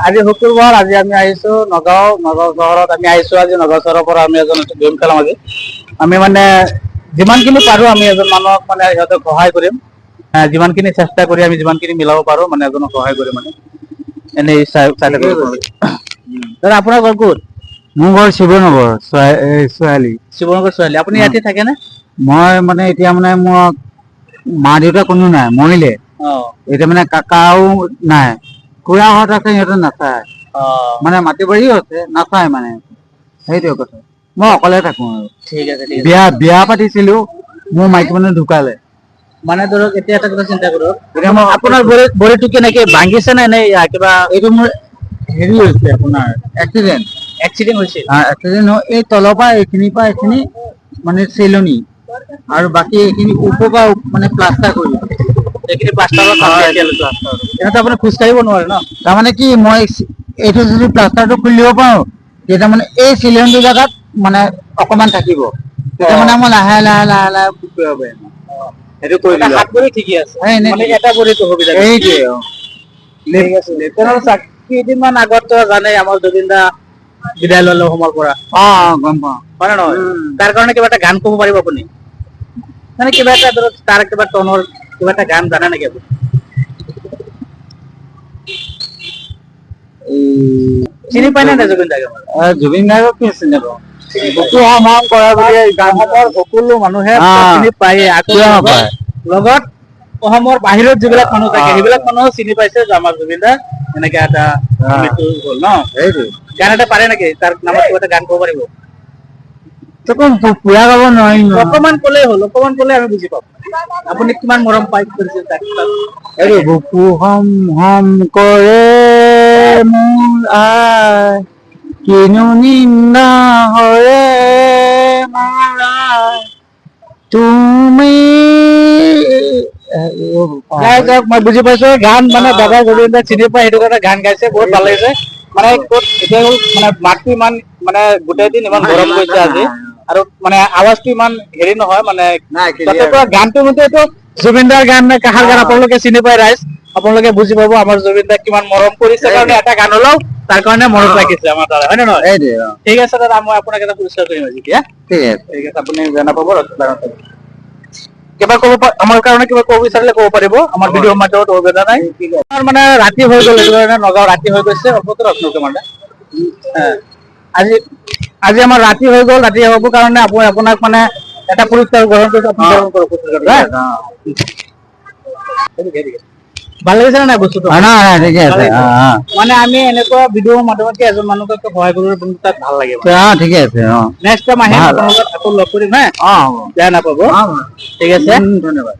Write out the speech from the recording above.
আজি শুক্ৰবাৰ, আজি আমি আহিছো নগাঁও চহৰত। আমি আহিছো আজি নগাঁও চহৰৰ পৰা আমি এজন গেম খেলাম আজি। আমি মানে যিমানখিনি পাৰো আমি এজন মানুহক মানে সিহঁতক সহায় কৰিম। যিমানখিনি চেষ্টা কৰি আমি যিমানখিনি মিলাব পাৰো মানে এজনক সহায় কৰি মানে এনেই চাই থাকো। দাদা আপোনাৰ ঘৰ ক'ত? মোৰ ঘৰ শিৱনগৰ ছোৱালী। শিৱনগৰ ছোৱালী। আপুনি ইয়াতে থাকে নে? মই মানে এতিয়া মানে মোৰ মা দেউতা কোনো নাই, মৰিলে। এতিয়া মানে কাকাও নাই, খুৰাহঁত আছে, সিহঁতে নাচায়। মানে মাটি বাৰীও আছে, নাচায় মানে সেইটোৱে কথা। মই অকলে থাকো আৰু। ঠিক আছে। বিয়া পাতিছিলো, মোৰ মাইকী মানুহ ঢুকালে। মানে ধৰক এতিয়া এটা কথা চিন্তা কৰক, এতিয়া মই আপোনাৰ ভৰিটো কেনেকে ভাঙিছে নে নে কিবা? এইটো মোৰ হেৰি হৈছে আপোনাৰ এক্সিডেণ্ট হৈছে? এক্সিডেণ্ট হয়। এই তলৰ পৰা এইখিনিৰ পৰা এইখিনি মানে চেলনি, আৰু বাকী এইখিনি ওপৰৰ পৰা মানে প্লাষ্টাৰ কৰি এইখিনি প্লাষ্টাৰত এনেতো আপুনি খোজ কাঢ়িব নোৱাৰে ন? তাৰমানে কি মই এইটো যদি প্লাষ্টাৰটো খুলি দিব পাৰো, তেতিয়া মানে এই চিলিণ্ডাৰটো জেগাত মানে অকমান থাকিব, তেতিয়া মানে মই লাহে খোজ কাঢ়িব পাৰিম। সেইটো কৰি দিলো। হাত ভৰি ঠিকে আছে, মানে এটা ভৰিত অসুবিধা। সেইটোৱে ঠিক আছে। তেনেহ'লে কেইদিনমান আগত জানে আমাৰ জুবিন দা বিদায় ললে অসমৰ পৰা। গম পাওঁ। হয় নে নহয়? তাৰ কাৰণে কিবা এটা গান ক'ব পাৰিব আপুনি? মানে কিবা এটা ধৰক তাৰ কিবা টনৰ কিবা এটা গান জানে নেকি আপুনি? চিনি পাই নে নাই জুবিন দাক? জুবিন গাৰ্গক কি চিনি নাপাওঁ? বুকু হম হম কৰা বুলি অসমৰ সকলো মানুহে চিনি পায়। লগত অসমৰ বাহিৰত যিবিলাক মানুহ থাকে সেইবিলাক মানুহ চিনি পাইছে যে আমাৰ জুবিন দা এনেকে এটা মৃত্যু হ'ল ন? গান এটা পাৰে নেকি? তাৰ নামত কিবা এটা গান ক'ব পাৰিব? পুৰা গাব নোৱাৰিম। অকমান ক'লেই হ'ল, অকমান ক'লে আমি বুজি পাম। আপুনি কিমান মৰম পাই কৰিছিল তাক। এইটো বুকু হম হম কৰে মোৰ আই, কিনো নিন্দা হৰে মোৰ আই, তুমি মই বুজি পাইছো। গান মানে দাদা জুবিন দাক চিনি পাই সেইটো কাৰণে গান গাইছে, বহুত ভাল লাগিছে। মানে এতিয়া হ'ল মানে মাতটো ইমান মানে গোটেই দিন ইমান গৰম গৈছে আজি, আৰু মানে আৱাজটো ইমান হেৰি নহয় মানে তথাপিও গানটো মতে এইটো জুবিন দাৰ গান নে কাহাৰ গান আপোনালোকে চিনি পাই ৰাইজ। আপোনালোকে বুজি পাব আমাৰ জুবিন দাক কিমান মৰম কৰিছে কাৰণে এটা গান ওলাও তাৰ কাৰণে মনত ৰাখিছে আমাৰ দ্বাৰা, হয় নে নহয়? ঠিক আছে দাদা, মই আপোনাক এটা পুৰস্কাৰ কৰিম আজি। ঠিক আছে, আপুনি বেয়া নাপাব। কিবা ক'ব আমাৰ কাৰণে কিবা ক'ব বিচাৰিলে ক'ব পাৰিব, আমাৰ ভিডিঅ'ৰ মাধ্যমত অসুবিধা নাই। মানে ৰাতি হৈ গ'ল, সেইটো কাৰণে নগাঁও ৰাতি হৈ গৈছে। আজি আমাৰ ৰাতি হৈ গ'ল, ৰাতি হ'বৰ কাৰণে আপোনাক মানে এটা পুৰস্কাৰ গ্ৰহণ কৰিছো। ভাল লাগিছে নে নাই বস্তুটো? মানে আমি এনেকুৱা ভিডিঅ'ৰ মাধ্যমত এজন মানুহক সহায় কৰিব তাক ভাল লাগে। ঠিকে আছে। নেক্সট টাইম আহিম, আপোনালোকক আকৌ লগ কৰিম হা? বেয়া নাপাব। ঠিক আছে, ধন্যবাদ।